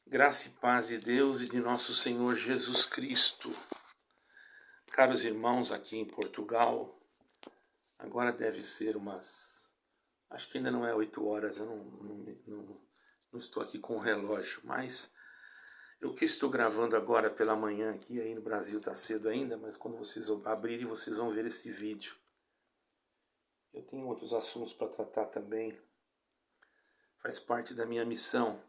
Graça e paz de Deus e de nosso Senhor Jesus Cristo. Caros irmãos aqui em Portugal, agora deve ser acho que ainda não é 8 horas, eu não estou aqui com o relógio, mas eu que estou gravando agora pela manhã aqui, aí no Brasil está cedo ainda, mas quando vocês abrirem vocês vão ver esse vídeo. Eu tenho outros assuntos para tratar também, faz parte da minha missão.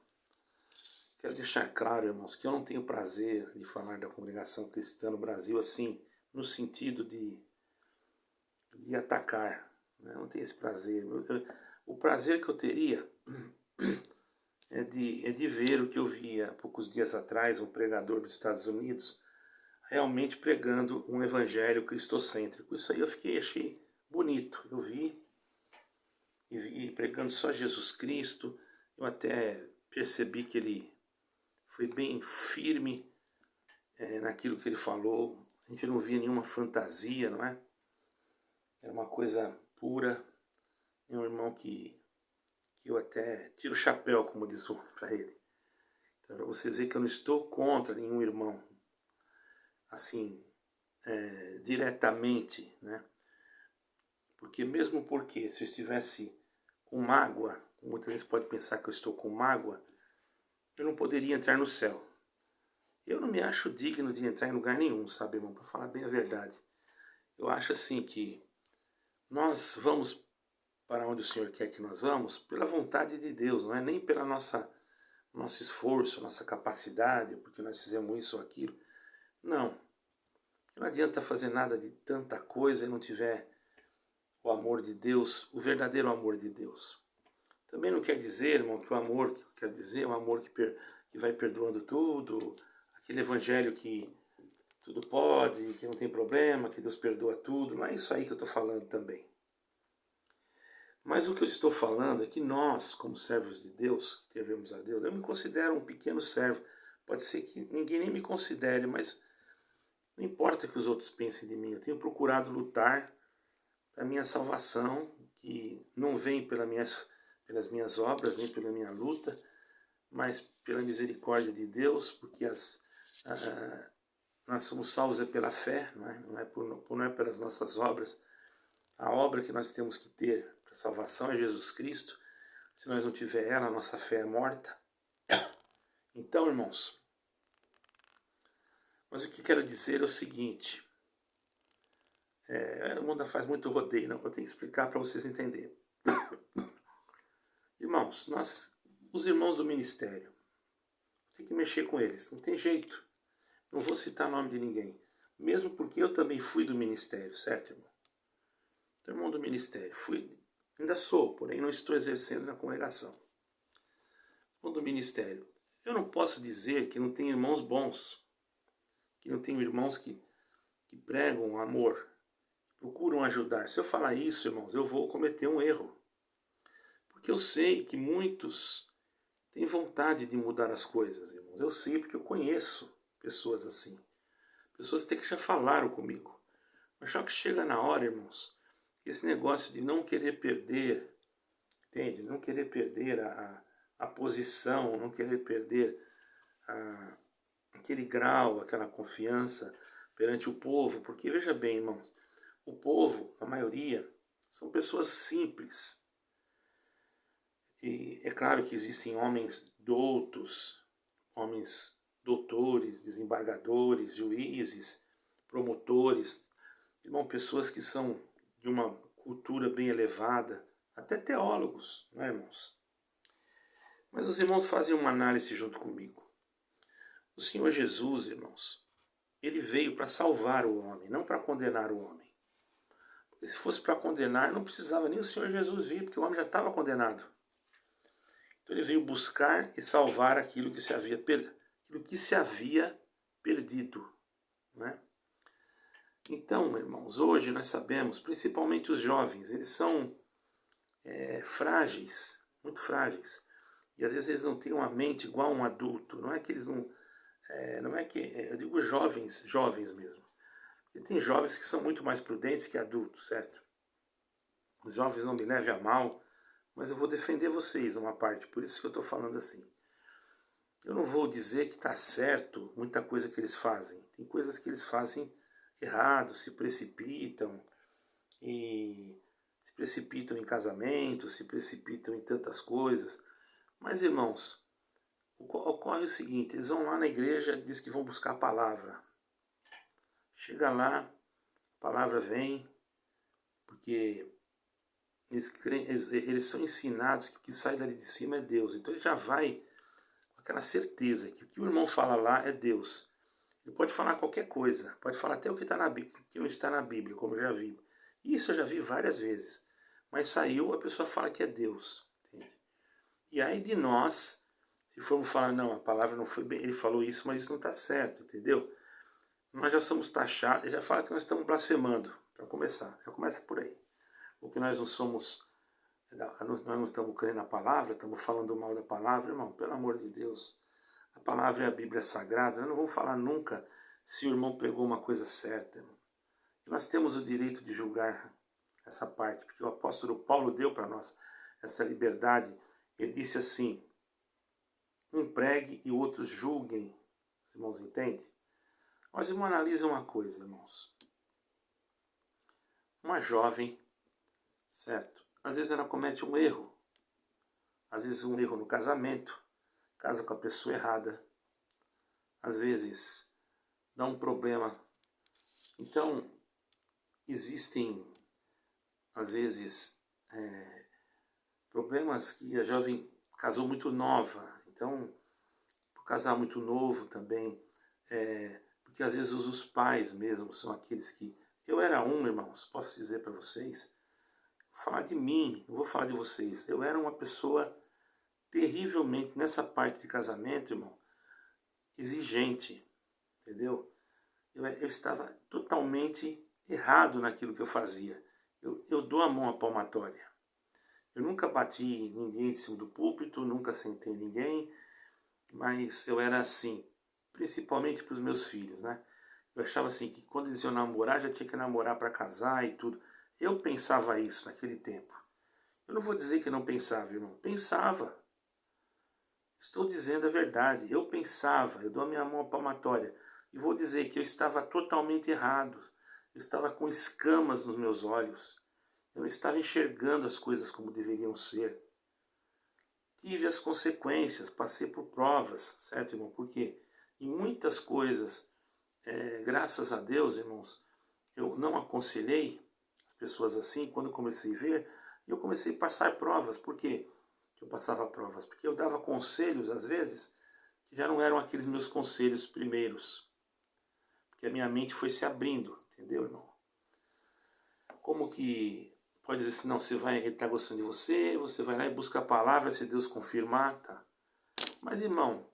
Quero deixar claro, irmãos, que eu não tenho prazer de falar da congregação cristã no Brasil assim, no sentido de atacar. Né? Eu não tenho esse prazer. O prazer que eu teria é de ver o que eu vi há poucos dias atrás, um pregador dos Estados Unidos, realmente pregando um evangelho cristocêntrico. Isso aí achei bonito. Eu vi pregando só Jesus Cristo. Eu até percebi que ele foi bem firme naquilo que ele falou. A gente não via nenhuma fantasia, não é? Era uma coisa pura. É um irmão que eu até tiro o chapéu, como diz para ele. Então, para vocês verem que eu não estou contra nenhum irmão, assim, diretamente, né? Porque se eu estivesse com mágoa, muitas vezes pode pensar que eu estou com mágoa, eu não poderia entrar no céu. Eu não me acho digno de entrar em lugar nenhum, sabe, irmão? Para falar bem a verdade. Eu acho assim que nós vamos para onde o Senhor quer que nós vamos pela vontade de Deus, não é nem pela nosso esforço, nossa capacidade, porque nós fizemos isso ou aquilo. Não. Não adianta fazer nada de tanta coisa e não tiver o amor de Deus, o verdadeiro amor de Deus. Também não quer dizer, irmão, que o amor quer dizer o amor que vai perdoando tudo, aquele evangelho que tudo pode, que não tem problema, que Deus perdoa tudo. Não é isso aí que eu estou falando também. Mas o que eu estou falando é que nós, como servos de Deus, que devemos a Deus, eu me considero um pequeno servo. Pode ser que ninguém nem me considere, mas não importa o que os outros pensem de mim. Eu tenho procurado lutar para a minha salvação, que não vem pelas minhas obras, nem pela minha luta, mas pela misericórdia de Deus, porque nós somos salvos pela fé, não é pelas nossas obras. A obra que nós temos que ter para a salvação é Jesus Cristo. Se nós não tiver ela, a nossa fé é morta. Então, irmãos, mas o que quero dizer é o seguinte. O mundo faz muito rodeio, não? Eu tenho que explicar para vocês entenderem. Irmãos, os irmãos do ministério, tem que mexer com eles, não tem jeito. Não vou citar o nome de ninguém. Mesmo porque eu também fui do ministério, certo, irmão? Então, irmão do ministério, ainda sou, porém não estou exercendo na congregação. Irmão do ministério, eu não posso dizer que não tem irmãos bons, que não tem irmãos que pregam amor, que procuram ajudar. Se eu falar isso, irmãos, eu vou cometer um erro. Porque eu sei que muitos têm vontade de mudar as coisas, irmãos. Eu sei porque eu conheço pessoas assim. Pessoas até que já falaram comigo. Mas só que chega na hora, irmãos, esse negócio de não querer perder, entende? Não querer perder a posição, não querer perder aquele grau, aquela confiança perante o povo. Porque veja bem, irmãos, o povo, a maioria, são pessoas simples. E é claro que existem homens doutos, homens doutores, desembargadores, juízes, promotores, irmão, pessoas que são de uma cultura bem elevada, até teólogos, não é, irmãos? Mas os irmãos fazem uma análise junto comigo. O Senhor Jesus, irmãos, ele veio para salvar o homem, não para condenar o homem. Porque se fosse para condenar, não precisava nem o Senhor Jesus vir, porque o homem já estava condenado. Então ele veio buscar e salvar aquilo que se havia perdido. Né? Então, irmãos, hoje nós sabemos, principalmente os jovens, eles são frágeis, muito frágeis. E às vezes eles não têm uma mente igual a um adulto. Não é que eles não... eu digo jovens mesmo. E tem jovens que são muito mais prudentes que adultos, certo? Os jovens não me levem a mal, mas eu vou defender vocês numa parte, por isso que eu estou falando assim. Eu não vou dizer que está certo muita coisa que eles fazem. Tem coisas que eles fazem errado, se precipitam e se precipitam em casamento, se precipitam em tantas coisas. Mas, irmãos, ocorre o seguinte, eles vão lá na igreja, diz que vão buscar a palavra. Chega lá, a palavra vem, porque eles são ensinados que o que sai dali de cima é Deus. Então ele já vai com aquela certeza que o que o irmão fala lá é Deus. Ele pode falar qualquer coisa, pode falar até o que está na Bíblia, que não está na Bíblia, como eu já vi. Isso eu já vi várias vezes. Mas saiu, a pessoa fala que é Deus. Entende? E aí de nós, se formos falar, não, a palavra não foi bem, ele falou isso, mas isso não está certo, entendeu? Nós já somos taxados, ele já fala que nós estamos blasfemando, para começar, já começa por aí. Porque nós não somos, nós não estamos crendo na palavra, estamos falando mal da palavra, irmão, pelo amor de Deus. A palavra é a Bíblia Sagrada, nós não vamos falar nunca se o irmão pregou uma coisa certa, irmão. E nós temos o direito de julgar essa parte, porque o apóstolo Paulo deu para nós essa liberdade. Ele disse assim, um pregue e outros julguem. Os irmãos entendem? Mas irmão, analisa uma coisa, irmãos. Uma jovem, certo? Às vezes ela comete um erro. Às vezes um erro no casamento, casa com a pessoa errada. Às vezes dá um problema. Então, existem, às vezes, problemas que a jovem casou muito nova. Então, por casar muito novo também, porque às vezes os pais mesmo são aqueles que... Eu era irmãos, posso dizer para vocês, vou falar de mim, não vou falar de vocês. Eu era uma pessoa terrivelmente, nessa parte de casamento, irmão, exigente, entendeu? Eu estava totalmente errado naquilo que eu fazia. Eu dou a mão à palmatória. Eu nunca bati ninguém de cima do púlpito, nunca sentei ninguém, mas eu era assim, principalmente para os meus filhos, né? Eu achava assim que quando eles iam namorar, já tinha que namorar para casar e tudo. Eu pensava isso naquele tempo. Eu não vou dizer que não pensava, irmão. Pensava. Estou dizendo a verdade. Eu pensava, eu dou a minha mão à palmatória. E vou dizer que eu estava totalmente errado. Eu estava com escamas nos meus olhos. Eu não estava enxergando as coisas como deveriam ser. Tive as consequências, passei por provas, certo, irmão? Porque em muitas coisas, graças a Deus, irmãos, eu não aconselhei as pessoas assim. Quando eu comecei a ver, eu comecei a passar provas. Por quê que eu passava provas? Porque eu dava conselhos, às vezes, que já não eram aqueles meus conselhos primeiros. Porque a minha mente foi se abrindo, entendeu, irmão? Como que pode dizer assim, não, ele está gostando de você, você vai lá e busca a palavra, se Deus confirmar, tá? Mas, irmão,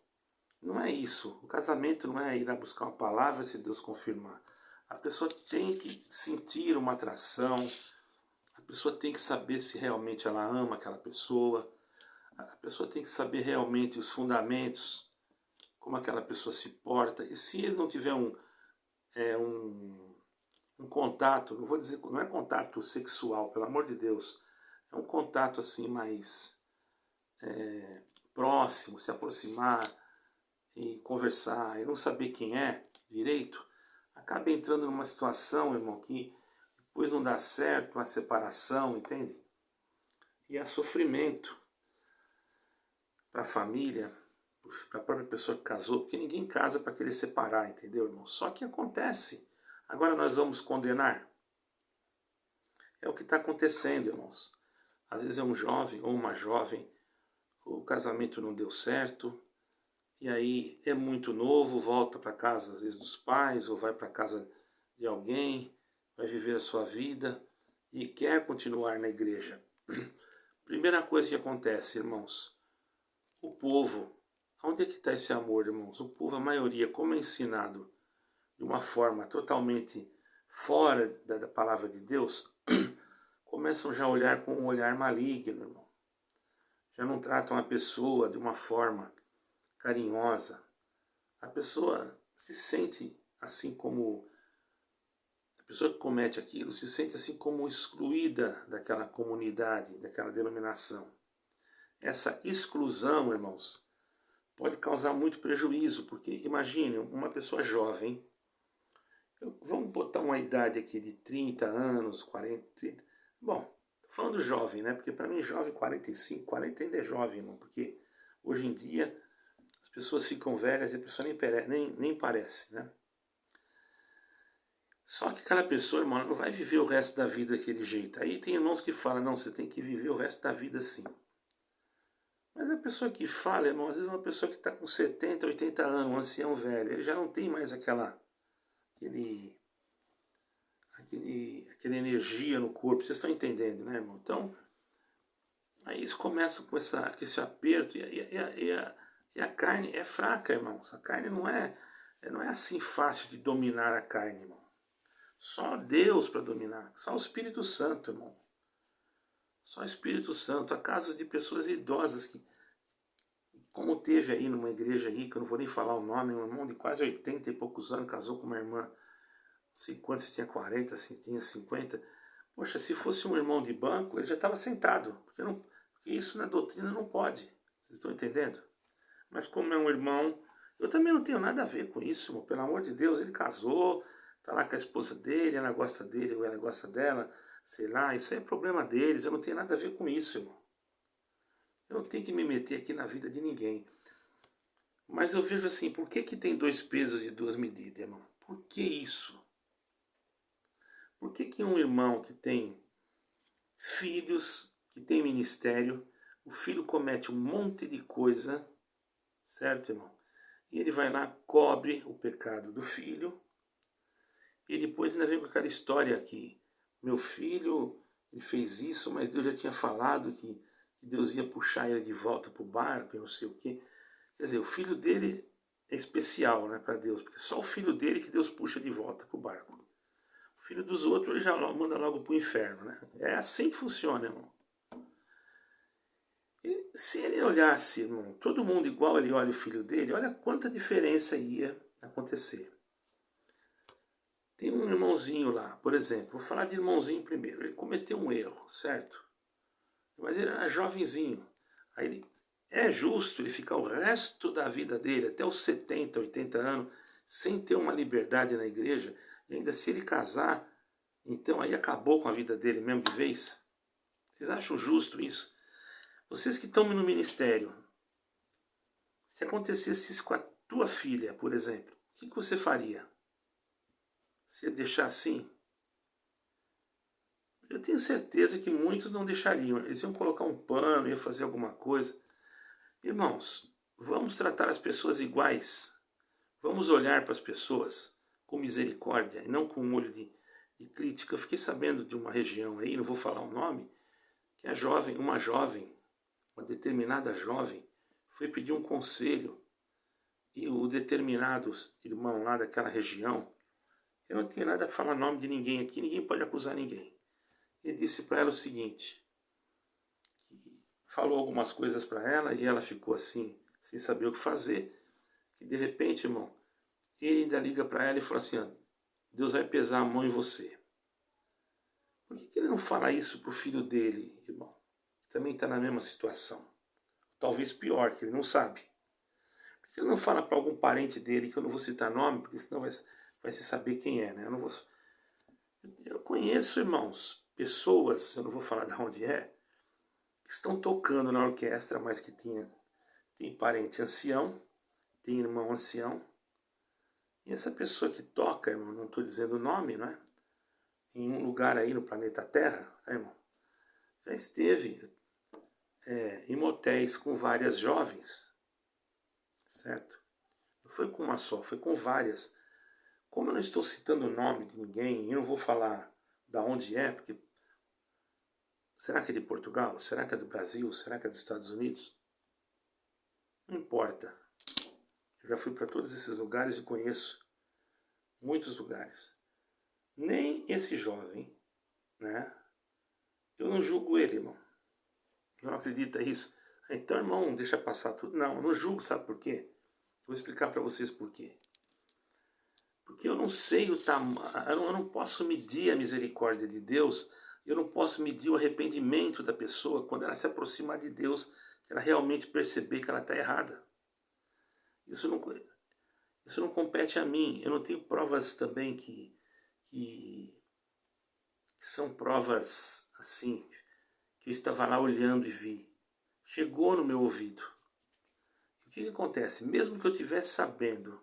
não é isso. O casamento não é ir lá buscar uma palavra, se Deus confirmar. A pessoa tem que sentir uma atração, a pessoa tem que saber se realmente ela ama aquela pessoa, a pessoa tem que saber realmente os fundamentos, como aquela pessoa se porta. E se ele não tiver um contato, não vou dizer, não é contato sexual, pelo amor de Deus, é um contato assim mais próximo, se aproximar e conversar e não saber quem é direito, acaba entrando numa situação, irmão, que depois não dá certo, uma separação, entende? E há sofrimento para a família, para a própria pessoa que casou, porque ninguém casa para querer separar, entendeu, irmão? Só que acontece. Agora nós vamos condenar? É o que está acontecendo, irmãos. Às vezes é um jovem ou uma jovem, o casamento não deu certo, e aí é muito novo, volta para casa às vezes dos pais, ou vai para casa de alguém, vai viver a sua vida e quer continuar na igreja. Primeira coisa que acontece, irmãos, o povo, onde é que está esse amor, irmãos? O povo, a maioria, como é ensinado de uma forma totalmente fora da palavra de Deus, começam já a olhar com um olhar maligno, irmão. Já não tratam a pessoa de uma forma carinhosa. A pessoa se sente assim como... A pessoa que comete aquilo se sente assim como excluída daquela comunidade, daquela denominação. Essa exclusão, irmãos, pode causar muito prejuízo, porque imagine uma pessoa jovem, vamos botar uma idade aqui de 30 anos, 40, 30, bom, tô falando jovem, né? Porque para mim jovem 45, 40 ainda é jovem, irmão, porque hoje em dia as pessoas ficam velhas e a pessoa nem parece, né? Só que aquela pessoa, irmão, não vai viver o resto da vida daquele jeito. Aí tem irmãos que falam, não, você tem que viver o resto da vida assim. Mas a pessoa que fala, irmão, às vezes é uma pessoa que está com 70, 80 anos, um ancião velho, ele já não tem mais aquele, aquela energia no corpo, vocês estão entendendo, né, irmão? Então, aí eles começam com esse aperto e a carne é fraca, irmãos. A carne não é assim fácil de dominar a carne, irmão. Só Deus para dominar, só o Espírito Santo, irmão. Só o Espírito Santo. Há casos de pessoas idosas que, como teve aí numa igreja aí, que eu não vou nem falar o nome, um irmão de quase 80 e poucos anos, casou com uma irmã, não sei quantos, tinha 40, assim, tinha 50. Poxa, se fosse um irmão de banco, ele já estava sentado, porque isso na doutrina não pode. Vocês estão entendendo? Mas como é um irmão, eu também não tenho nada a ver com isso, irmão. Pelo amor de Deus, ele casou, tá lá com a esposa dele, ela gosta dele ou ela gosta dela, sei lá, isso é problema deles, eu não tenho nada a ver com isso, irmão. Eu não tenho que me meter aqui na vida de ninguém. Mas eu vejo assim, por que tem 2 pesos e 2 medidas, irmão? Por que isso? Por que um irmão que tem filhos, que tem ministério, o filho comete um monte de coisa, certo, irmão? E ele vai lá, cobre o pecado do filho, e depois ainda vem com aquela história aqui, meu filho, ele fez isso, mas Deus já tinha falado que Deus ia puxar ele de volta para o barco, e não sei o quê. Quer dizer, o filho dele é especial, né, para Deus, porque só o filho dele que Deus puxa de volta para o barco. O filho dos outros ele já manda logo para o inferno, né? É assim que funciona, irmão. E se ele olhasse, irmão, todo mundo igual ele olha o filho dele, olha quanta diferença ia acontecer. Tem um irmãozinho lá, por exemplo, vou falar de irmãozinho primeiro. Ele cometeu um erro, certo? Mas ele era jovenzinho. Aí é justo ele ficar o resto da vida dele, até os 70, 80 anos, sem ter uma liberdade na igreja, e ainda se ele casar, então aí acabou com a vida dele mesmo de vez? Vocês acham justo isso? Vocês que estão no ministério, se acontecesse isso com a tua filha, por exemplo, o que você faria? Você ia deixar assim? Eu tenho certeza que muitos não deixariam. Eles iam colocar um pano, iam fazer alguma coisa. Irmãos, vamos tratar as pessoas iguais. Vamos olhar para as pessoas com misericórdia e não com um olho de crítica. Eu fiquei sabendo de uma região aí, não vou falar o nome, que uma determinada jovem, foi pedir um conselho e o determinado irmão lá daquela região, eu não tenho nada a falar nome de ninguém aqui, ninguém pode acusar ninguém. Ele disse para ela o seguinte, que falou algumas coisas para ela e ela ficou assim, sem saber o que fazer, e de repente, irmão, ele ainda liga para ela e fala assim, Deus vai pesar a mão em você. Por que ele não fala isso para o filho dele, irmão? Que também está na mesma situação. Talvez pior, que ele não sabe. Por que ele não fala para algum parente dele, que eu não vou citar nome, porque senão vai se saber quem é, né? Eu conheço, irmãos, pessoas, eu não vou falar de onde é, que estão tocando na orquestra, mas que tem parente ancião, tem irmão ancião. E essa pessoa que toca, irmão, não estou dizendo o nome, não é? Em um lugar aí no planeta Terra, né, irmão, já esteve em motéis com várias jovens, certo? Não foi com uma só, foi com várias. Como eu não estou citando o nome de ninguém, e não vou falar da onde é, porque será que é de Portugal? Será que é do Brasil? Será que é dos Estados Unidos? Não importa. Eu já fui para todos esses lugares e conheço muitos lugares. Nem esse jovem, né? Eu não julgo ele, irmão. Não acredita nisso? Então, irmão, deixa passar tudo. Não, eu não julgo, sabe por quê? Vou explicar para vocês por quê. Porque eu não sei o tamanho, eu não posso medir a misericórdia de Deus, eu não posso medir o arrependimento da pessoa quando ela se aproximar de Deus, ela realmente perceber que ela está errada. Isso não, isso não compete a mim. Eu não tenho provas também que são provas assim, que eu estava lá olhando e vi. Chegou no meu ouvido. O que acontece? Mesmo que eu estivesse sabendo,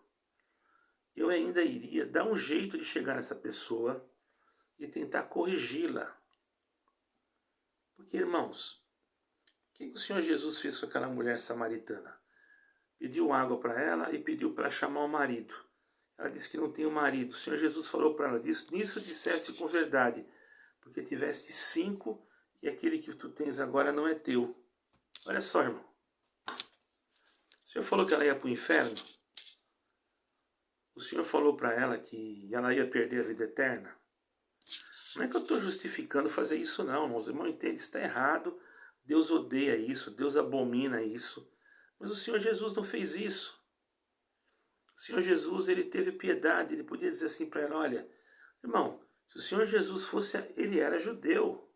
eu ainda iria dar um jeito de chegar nessa pessoa e tentar corrigi-la. Porque, irmãos, o que o Senhor Jesus fez com aquela mulher samaritana? Pediu água para ela e pediu para chamar o marido. Ela disse que não tem o marido. O Senhor Jesus falou para ela, nisso disseste com verdade, porque tiveste 5 e aquele que tu tens agora não é teu. Olha só, irmão. O Senhor falou que ela ia para o inferno. O Senhor falou para ela que ela ia perder a vida eterna. Não é que eu estou justificando fazer isso não, irmãos. O irmão entende, está errado. Deus odeia isso, Deus abomina isso. Mas o Senhor Jesus não fez isso. O Senhor Jesus, ele teve piedade, ele podia dizer assim para ela, olha, irmão, se o Senhor Jesus fosse, ele era judeu.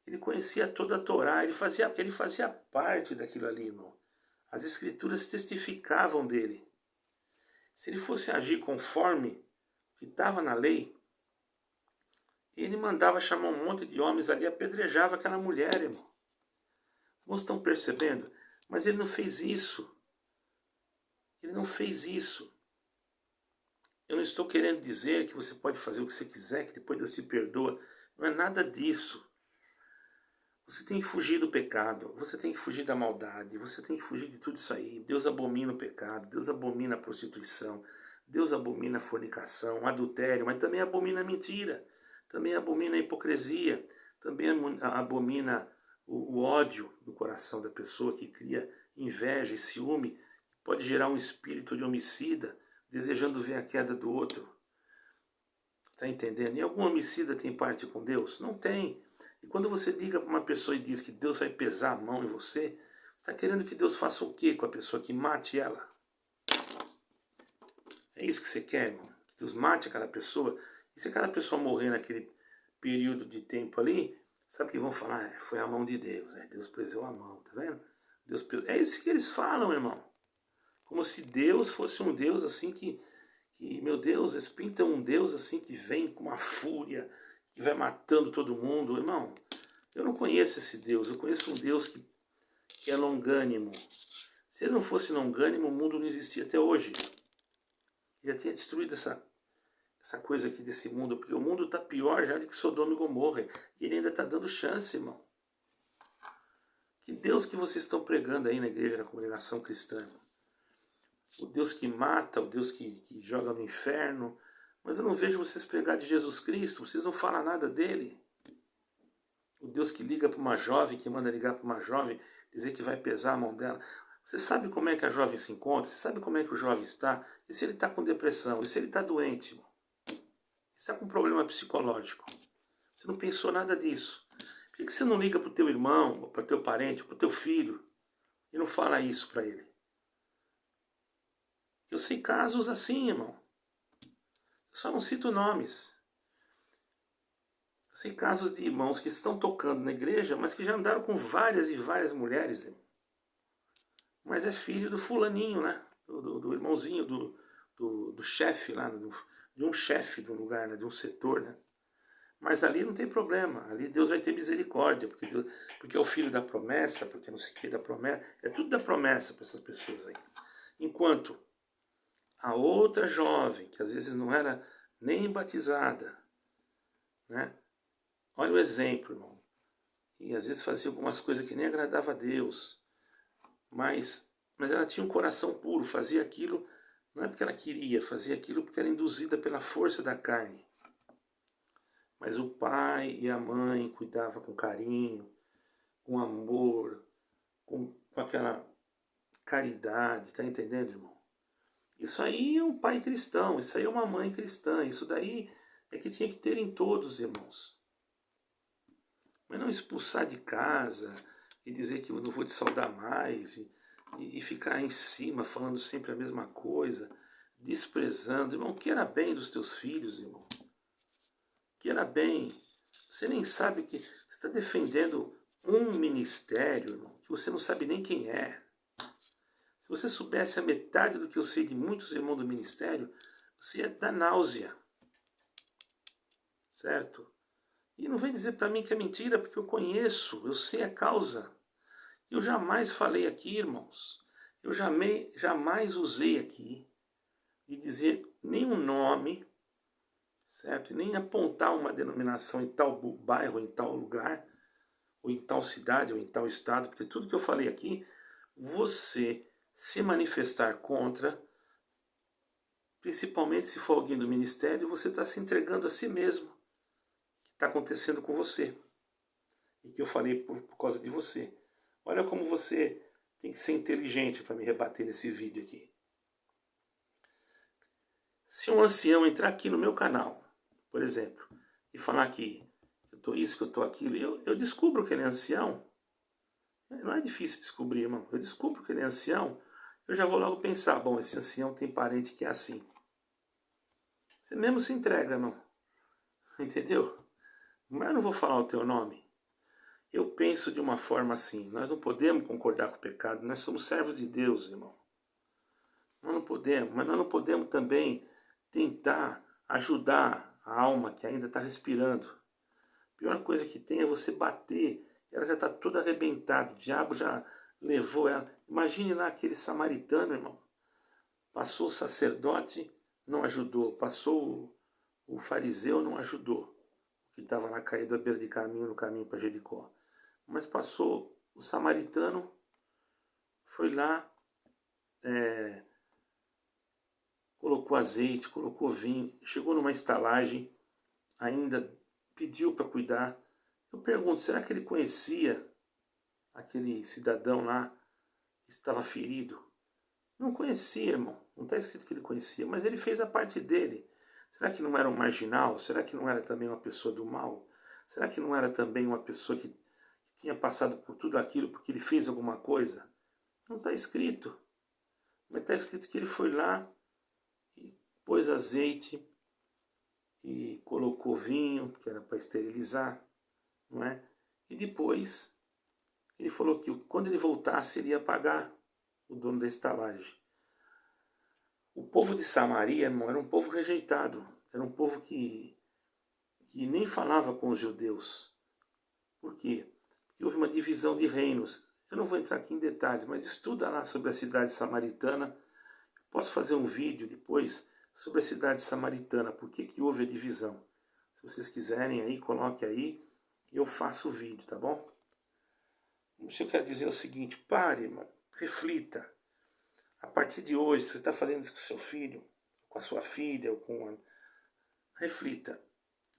Ele conhecia toda a Torá, ele fazia parte daquilo ali, irmão. As escrituras testificavam dele. Se ele fosse agir conforme o que estava na lei, ele mandava chamar um monte de homens ali, apedrejava aquela mulher, irmão. Vocês estão percebendo? Mas ele não fez isso. Ele não fez isso. Eu não estou querendo dizer que você pode fazer o que você quiser, que depois Deus te perdoa. Não é nada disso. Você tem que fugir do pecado, você tem que fugir da maldade, você tem que fugir de tudo isso aí. Deus abomina o pecado, Deus abomina a prostituição, Deus abomina a fornicação, o adultério, mas também abomina a mentira, também abomina a hipocrisia, também abomina o ódio no coração da pessoa, que cria inveja e ciúme, pode gerar um espírito de homicida, desejando ver a queda do outro. Está entendendo? E algum homicida tem parte com Deus? Não tem. E quando você liga para uma pessoa e diz que Deus vai pesar a mão em você, está querendo que Deus faça o quê com a pessoa? Que mate ela? É isso que você quer, irmão? Que Deus mate aquela pessoa? E se aquela pessoa morrer naquele período de tempo ali, sabe o que vão falar? Foi a mão de Deus, Deus pesou a mão, tá vendo? Deus pesou. É isso que eles falam, irmão. Como se Deus fosse um Deus assim que meu Deus, eles pintam um Deus assim que vem com uma fúria, que vai matando todo mundo. Irmão, eu não conheço esse Deus, eu conheço um Deus que é longânimo. Se ele não fosse longânimo, o mundo não existia até hoje. Ele já tinha destruído essa coisa aqui desse mundo, porque o mundo está pior já do que Sodoma e Gomorra. E ele ainda está dando chance, irmão. Que Deus que vocês estão pregando aí na igreja, na congregação cristã, irmão? O Deus que mata, o Deus que joga no inferno. Mas eu não vejo vocês pregar de Jesus Cristo, vocês não falam nada dele. O Deus que liga para uma jovem, que manda ligar para uma jovem, dizer que vai pesar a mão dela. Você sabe como é que a jovem se encontra? Você sabe como é que o jovem está? E se ele está com depressão? E se ele está doente, irmão? E se está com um problema psicológico? Você não pensou nada disso. Por que você não liga para o teu irmão, para o teu parente, para o teu filho, e não fala isso para ele? Eu sei casos assim, irmão. Eu só não cito nomes. Eu sei casos de irmãos que estão tocando na igreja, mas que já andaram com várias e várias mulheres, irmão. Mas é filho do fulaninho, né? Do irmãozinho, do chefe lá, de um chefe do lugar, né? De um setor, né? Mas ali não tem problema, ali Deus vai ter misericórdia, porque é o filho da promessa, porque não sei o que da promessa, é tudo da promessa para essas pessoas aí. Enquanto a outra jovem, que às vezes não era nem batizada, né? Olha o exemplo, irmão. E às vezes fazia algumas coisas que nem agradava a Deus, mas ela tinha um coração puro, fazia aquilo, não é porque ela queria, fazia aquilo porque era induzida pela força da carne. Mas o pai e a mãe cuidavam com carinho, com amor, com aquela caridade, tá entendendo, irmão? Isso aí é um pai cristão, isso aí é uma mãe cristã, isso daí é que tinha que ter em todos, irmãos. Mas não expulsar de casa e dizer que eu não vou te saudar mais e ficar em cima falando sempre a mesma coisa, desprezando. Irmão, queira bem dos teus filhos, irmão. Queira bem. Você nem sabe que você está defendendo um ministério, irmão, que você não sabe nem quem é. você soubesse a metade do que eu sei de muitos irmãos do ministério, você ia dar náusea. Certo? E não vem dizer para mim que é mentira, porque eu conheço, eu sei a causa. Eu jamais falei aqui, irmãos, eu jamais usei aqui de dizer nenhum nome, certo? E nem apontar uma denominação em tal bairro, em tal lugar, ou em tal cidade, ou em tal estado, porque tudo que eu falei aqui, você se manifestar contra, principalmente se for alguém do ministério, você está se entregando a si mesmo, que está acontecendo com você, e que eu falei por causa de você. Olha como você tem que ser inteligente para me rebater nesse vídeo aqui. Se um ancião entrar aqui no meu canal, por exemplo, e falar que eu estou isso, que eu estou aquilo, eu descubro que ele é ancião. Não é difícil descobrir, irmão. Eu descubro que ele é ancião, eu já vou logo pensar, bom, esse ancião tem parente que é assim. Você mesmo se entrega, irmão. Entendeu? Mas eu não vou falar o teu nome. Eu penso de uma forma assim, nós não podemos concordar com o pecado, nós somos servos de Deus, irmão. Nós não podemos, mas nós não podemos também tentar ajudar a alma que ainda está respirando. A pior coisa que tem é você bater, ela já está toda arrebentada, o diabo já levou ela. Imagine lá aquele samaritano, irmão. Passou o sacerdote, não ajudou. Passou o fariseu, não ajudou. Que estava lá caído à beira de caminho, no caminho para Jericó. Mas passou o samaritano, foi lá, colocou azeite, colocou vinho, chegou numa estalagem, ainda pediu para cuidar. Eu pergunto, será que ele conhecia aquele cidadão lá que estava ferido? Não conhecia, irmão. Não está escrito que ele conhecia, mas ele fez a parte dele. Será que não era um marginal? Será que não era também uma pessoa do mal? Será que não era também uma pessoa que tinha passado por tudo aquilo porque ele fez alguma coisa? Não está escrito. Mas está escrito que ele foi lá e pôs azeite e colocou vinho, que era para esterilizar, não é? E depois ele falou que quando ele voltasse ele ia pagar o dono da estalagem. O povo de Samaria, irmão, era um povo rejeitado, era um povo que nem falava com os judeus. Por quê? Porque houve uma divisão de reinos. Eu não vou entrar aqui em detalhes, mas estuda lá sobre a cidade samaritana. Eu posso fazer um vídeo depois sobre a cidade samaritana, por que houve a divisão. Se vocês quiserem aí, coloque aí e eu faço o vídeo, tá bom? O que eu quero dizer é o seguinte, pare, irmão, reflita. A partir de hoje, você está fazendo isso com seu filho, com a sua filha, ou com... Reflita.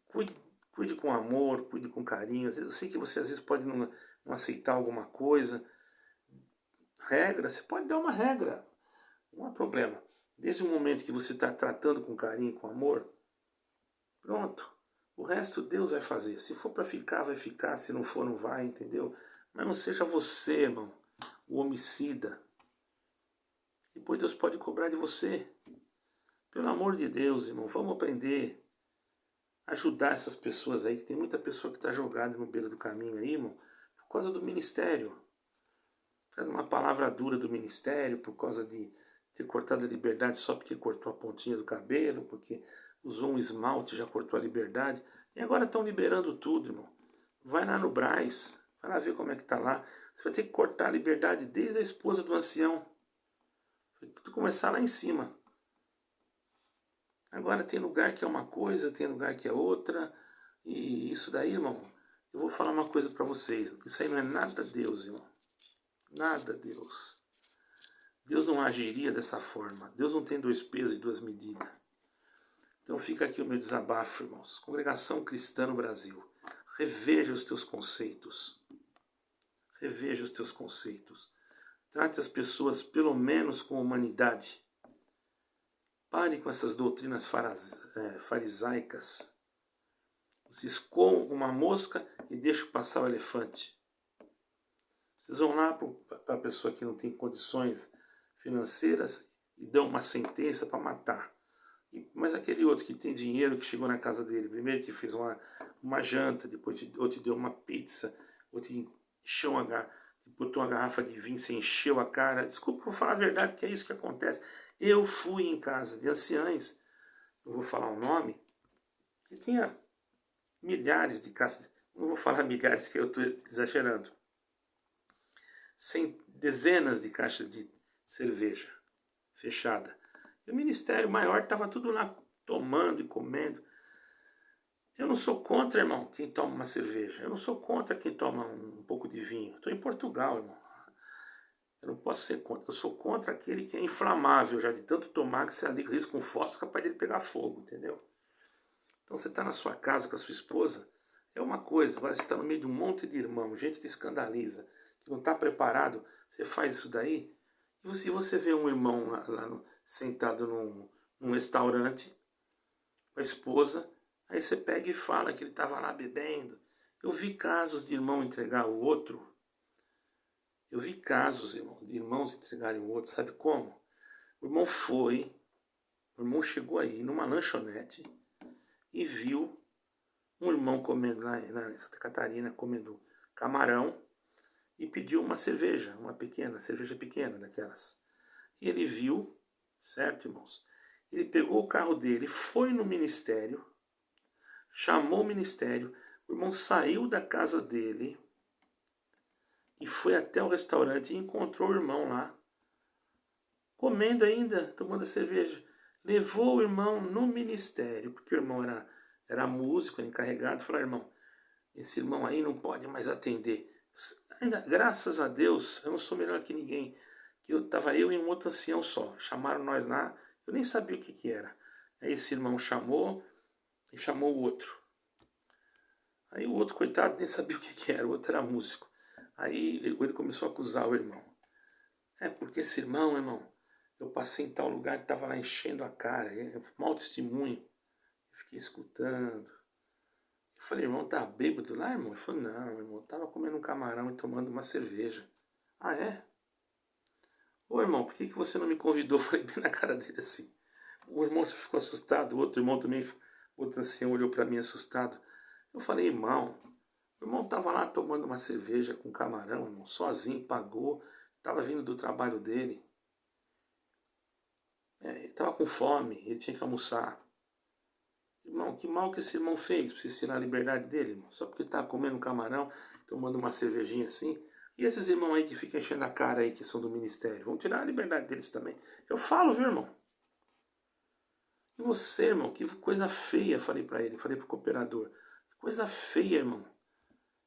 Cuide com amor, cuide com carinho. Eu sei que você às vezes pode não aceitar alguma coisa. Regra, você pode dar uma regra. Não há problema. Desde o momento que você está tratando com carinho, com amor, pronto. O resto Deus vai fazer. Se for para ficar, vai ficar. Se não for, não vai, entendeu? Mas não seja você, irmão, o homicida. Depois Deus pode cobrar de você. Pelo amor de Deus, irmão, vamos aprender a ajudar essas pessoas aí, que tem muita pessoa que está jogada no beiro do caminho aí, irmão, por causa do ministério. Por causa de uma palavra dura do ministério, por causa de ter cortado a liberdade só porque cortou a pontinha do cabelo, porque usou um esmalte e já cortou a liberdade. E agora estão liberando tudo, irmão. Vai lá no Brás, vai lá ver como é que tá lá. Você vai ter que cortar a liberdade desde a esposa do ancião. Vai ter que começar lá em cima. Agora tem lugar que é uma coisa, tem lugar que é outra. E isso daí, irmão, eu vou falar uma coisa para vocês. Isso aí não é nada Deus, irmão. Nada Deus. Deus não agiria dessa forma. Deus não tem dois pesos e duas medidas. Então fica aqui o meu desabafo, irmãos. Congregação Cristã no Brasil. Reveja os teus conceitos. Reveja os teus conceitos. Trate as pessoas pelo menos com humanidade. Pare com essas doutrinas farisaicas. Vocês comam uma mosca e deixam passar o elefante. Vocês vão lá para a pessoa que não tem condições financeiras e dão uma sentença para matar. Mas aquele outro que tem dinheiro, que chegou na casa dele, primeiro que fez uma janta, depois outro deu uma pizza, outro encheu botou uma garrafa de vinho, você encheu a cara. Desculpa, vou falar a verdade, que é isso que acontece. Eu fui em casa de anciães, não vou falar o nome, que tinha milhares de caixas, não vou falar milhares que eu estou exagerando, dezenas de caixas de cerveja fechada. E o ministério maior estava tudo lá tomando e comendo. Eu não sou contra, irmão, quem toma uma cerveja. Eu não sou contra quem toma um pouco de vinho. Estou em Portugal, irmão. Eu não posso ser contra. Eu sou contra aquele que é inflamável, já de tanto tomar que você ali risca um fósforo capaz dele pegar fogo, entendeu? Então você está na sua casa com a sua esposa, é uma coisa. Agora você está no meio de um monte de irmãos, gente que escandaliza, que não está preparado, você faz isso daí, e você vê um irmão sentado num restaurante com a esposa, aí você pega e fala que ele estava lá bebendo. Eu vi casos de irmão entregar o outro. Eu vi casos, irmão, de irmãos entregarem o outro, sabe como? O irmão chegou aí numa lanchonete e viu um irmão comendo lá em Santa Catarina, comendo camarão, e pediu uma cerveja, cerveja pequena daquelas. E ele viu, certo, irmãos? Ele pegou o carro dele, foi no ministério, chamou o ministério, o irmão saiu da casa dele e foi até o restaurante e encontrou o irmão lá, comendo ainda, tomando a cerveja. Levou o irmão no ministério, porque o irmão era músico, encarregado. Falou: irmão, esse irmão aí não pode mais atender. Ainda, graças a Deus, eu não sou melhor que ninguém. Que estava eu e um outro ancião só. Chamaram nós lá, eu nem sabia o que era. Aí esse irmão chamou e chamou o outro. Aí o outro, coitado, nem sabia o que era, o outro era músico. Aí ele começou a acusar o irmão. Porque esse irmão, eu passei em tal lugar que estava lá enchendo a cara, mau testemunho. Eu fiquei escutando. Eu falei: irmão, tá bêbado lá, irmão? Ele falou: não, irmão, tava comendo um camarão e tomando uma cerveja. Ah, é? Ô, irmão, por que você não me convidou? Eu falei bem na cara dele assim. O irmão ficou assustado, o outro irmão também, outro ancião olhou para mim assustado. Eu falei: irmão, o irmão tava lá tomando uma cerveja com camarão, irmão, sozinho, pagou, tava vindo do trabalho dele. Ele tava com fome, ele tinha que almoçar. Irmão, que mal que esse irmão fez pra você tirar a liberdade dele, irmão? Só porque tá comendo um camarão, tomando uma cervejinha assim. E esses irmãos aí que ficam enchendo a cara aí, que são do ministério, vão tirar a liberdade deles também. Eu falo, viu, irmão? E você, irmão, que coisa feia, falei pra ele, falei pro cooperador. Que coisa feia, irmão.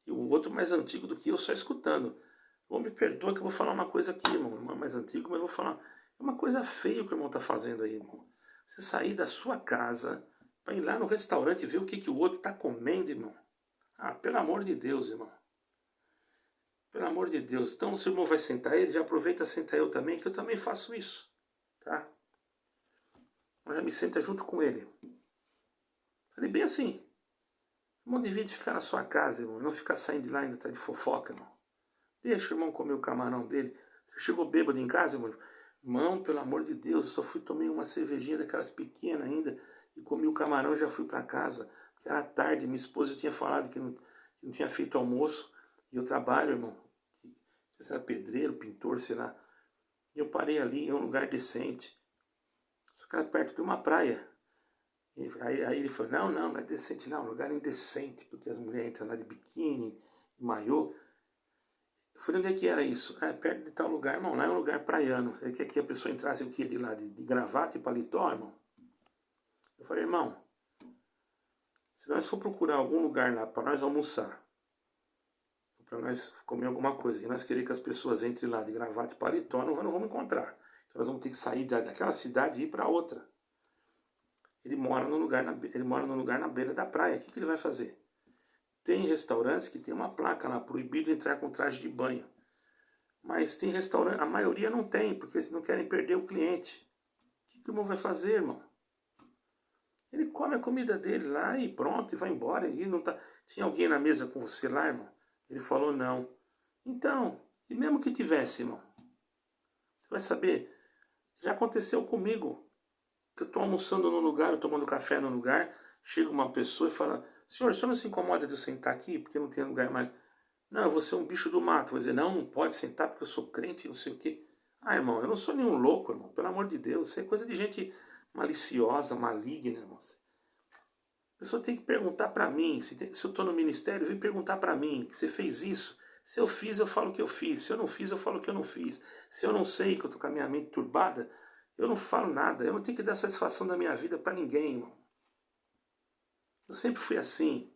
E o outro mais antigo do que eu, só escutando. Ô, me perdoa que eu vou falar uma coisa aqui, irmão. Irmão mais antigo, mas eu vou falar. É uma coisa feia o que o irmão tá fazendo aí, irmão. Você sair da sua casa para ir lá no restaurante e ver o que o outro tá comendo, irmão. Ah, pelo amor de Deus, irmão. Pelo amor de Deus. Então, se o irmão vai sentar ele, já aproveita e senta eu também, que eu também faço isso. Tá? Mas já me senta junto com ele. Falei bem assim. O irmão devia ficar na sua casa, irmão. Não ficar saindo de lá ainda tá de fofoca, irmão. Deixa o irmão comer o camarão dele. Você chegou bêbado em casa, irmão? Irmão, pelo amor de Deus, eu só tomei uma cervejinha daquelas pequenas ainda e comi o camarão e já fui para casa. Porque era tarde, minha esposa tinha falado que não tinha feito almoço. E eu trabalho, irmão. Você era pedreiro, pintor, sei lá. E eu parei ali, é um lugar decente. Só que era perto de uma praia. Aí ele falou: não é decente não, é um lugar indecente, porque as mulheres entram lá de biquíni, de maiô. Eu falei: onde é que era isso? Perto de tal lugar, irmão, lá é um lugar praiano. Ele quer que a pessoa entrasse o quê? De lá, de gravata e paletó, irmão? Eu falei: irmão, se nós for procurar algum lugar lá para nós almoçar, para nós comer alguma coisa, e nós queremos que as pessoas entrem lá de gravata e paletó, não vamos encontrar. Então nós vamos ter que sair daquela cidade e ir para outra. Ele mora num lugar na beira da praia. O que ele vai fazer? Tem restaurantes que tem uma placa lá, proibido entrar com traje de banho. Mas tem restaurante, a maioria não tem, porque eles não querem perder o cliente. O que o irmão vai fazer, irmão? Ele come a comida dele lá e pronto, e vai embora. E não tá... Tinha alguém na mesa com você lá, irmão? Ele falou: não. Então, e mesmo que tivesse, irmão? Você vai saber. Já aconteceu comigo. Eu estou almoçando num lugar, eu tomando café num lugar, chega uma pessoa e fala: senhor, o senhor não se incomoda de eu sentar aqui, porque não tem lugar mais? Não, eu vou ser um bicho do mato. Vou dizer, não, não pode sentar porque eu sou crente e não sei o quê. Ah, irmão, eu não sou nenhum louco, irmão. Pelo amor de Deus. Isso é coisa de gente maliciosa, maligna, irmão. A pessoa tem que perguntar para mim. Se eu estou no ministério, vem perguntar para mim. Você fez isso? Se eu fiz, eu falo que eu fiz. Se eu não fiz, eu falo que eu não fiz. Se eu não sei que eu estou com a minha mente turbada, eu não falo nada. Eu não tenho que dar satisfação da minha vida para ninguém, irmão. Eu sempre fui assim.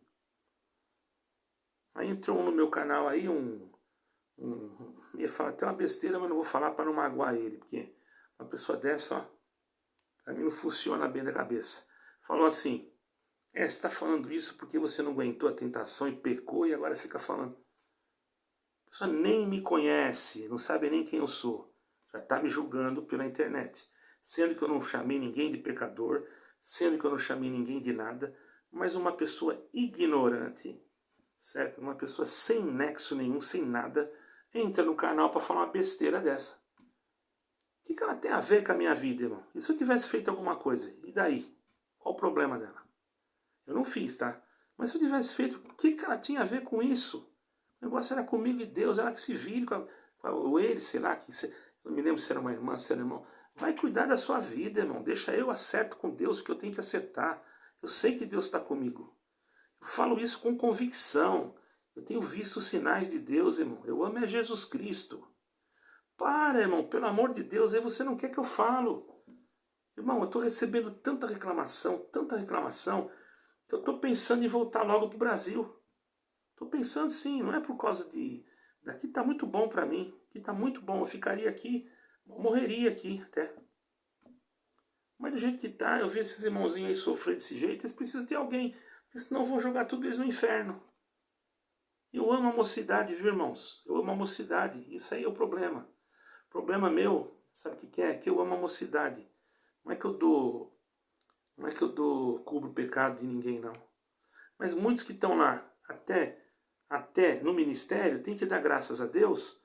Aí entrou no meu canal aí ia falar até uma besteira, mas não vou falar para não magoar ele, porque uma pessoa dessa, ó, pra mim não funciona bem da cabeça. Falou assim, você está falando isso porque você não aguentou a tentação e pecou e agora fica falando. A pessoa nem me conhece, não sabe nem quem eu sou, já está me julgando pela internet, sendo que eu não chamei ninguém de pecador, sendo que eu não chamei ninguém de nada, mas uma pessoa ignorante, certo? Uma pessoa sem nexo nenhum, sem nada, entra no canal para falar uma besteira dessa. O que ela tem a ver com a minha vida, irmão? E se eu tivesse feito alguma coisa? E daí? Qual o problema dela? Eu não fiz, tá? Mas se eu tivesse feito, o que ela tinha a ver com isso? O negócio era comigo e Deus, ela que se vire ou ele, sei lá, eu não me lembro se era uma irmã, se era irmão. Vai cuidar da sua vida, irmão. Deixa eu acerto com Deus o que eu tenho que acertar. Eu sei que Deus está comigo. Eu falo isso com convicção. Eu tenho visto os sinais de Deus, irmão. Eu amo é Jesus Cristo. Para, irmão, pelo amor de Deus, aí você não quer que eu falo. Irmão, eu estou recebendo tanta reclamação, que eu estou pensando em voltar logo para o Brasil. Estou pensando sim, não é por causa de... Daqui está muito bom para mim, aqui está muito bom, eu ficaria aqui, eu morreria aqui até. Mas do jeito que está, eu vi esses irmãozinhos aí sofrer desse jeito, eles precisam de alguém, porque senão vão jogar tudo eles no inferno. Eu amo a mocidade, viu, irmãos? Eu amo a mocidade, isso aí é o problema. O problema meu, sabe o que é? Que eu amo a mocidade. Não é que eu cubro o pecado de ninguém, não. Mas muitos que estão lá, até no ministério, tem que dar graças a Deus,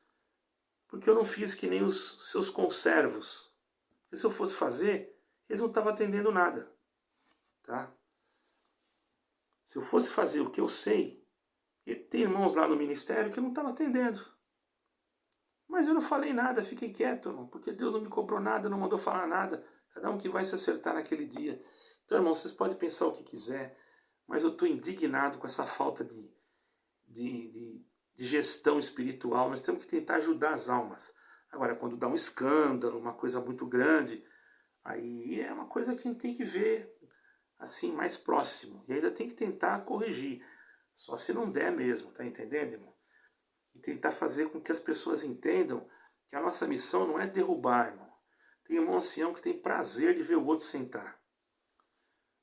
porque eu não fiz que nem os seus conservos. Porque se eu fosse fazer, eles não estavam atendendo nada. Tá? Se eu fosse fazer o que eu sei, tem irmãos lá no ministério que não estavam atendendo. Mas eu não falei nada, fiquei quieto, irmão, porque Deus não me cobrou nada, não mandou falar nada. Cada um que vai se acertar naquele dia. Então, irmão, vocês podem pensar o que quiser, mas eu estou indignado com essa falta de gestão espiritual. Nós temos que tentar ajudar as almas. Agora, quando dá um escândalo, uma coisa muito grande, aí é uma coisa que a gente tem que ver assim mais próximo. E ainda tem que tentar corrigir. Só se não der mesmo, tá entendendo, irmão? E tentar fazer com que as pessoas entendam que a nossa missão não é derrubar, irmão. Tem um ancião que tem prazer de ver o outro sentar.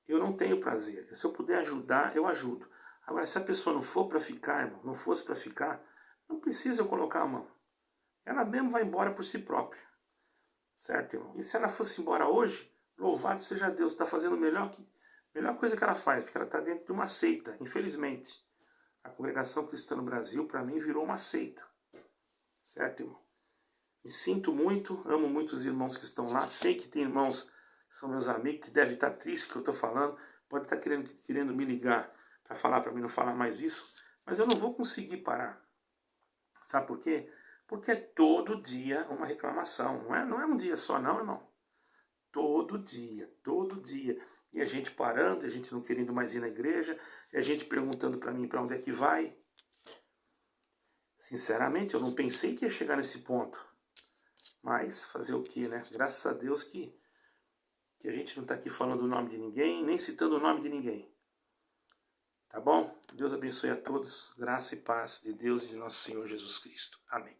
Eu não tenho prazer. Se eu puder ajudar, eu ajudo. Agora, se a pessoa não for para ficar, irmão, não fosse para ficar, não precisa eu colocar a mão. Ela mesmo vai embora por si própria. Certo, irmão? E se ela fosse embora hoje, louvado seja Deus, está fazendo melhor coisa que ela faz, porque ela está dentro de uma seita, infelizmente. A Congregação Cristã no Brasil, para mim, virou uma seita. Certo, irmão? Me sinto muito, amo muito os irmãos que estão lá. Sei que tem irmãos que são meus amigos, que devem estar tristes que eu estou falando. Pode estar querendo me ligar para falar para mim não falar mais isso. Mas eu não vou conseguir parar. Sabe por quê? Porque é todo dia uma reclamação. Não é um dia só não, irmão. Todo dia, todo dia. E a gente parando, e a gente não querendo mais ir na igreja, e a gente perguntando para mim para onde é que vai. Sinceramente, eu não pensei que ia chegar nesse ponto. Mas fazer o que, né? Graças a Deus que a gente não está aqui falando o nome de ninguém, nem citando o nome de ninguém. Tá bom? Deus abençoe a todos. Graça e paz de Deus e de nosso Senhor Jesus Cristo. Amém.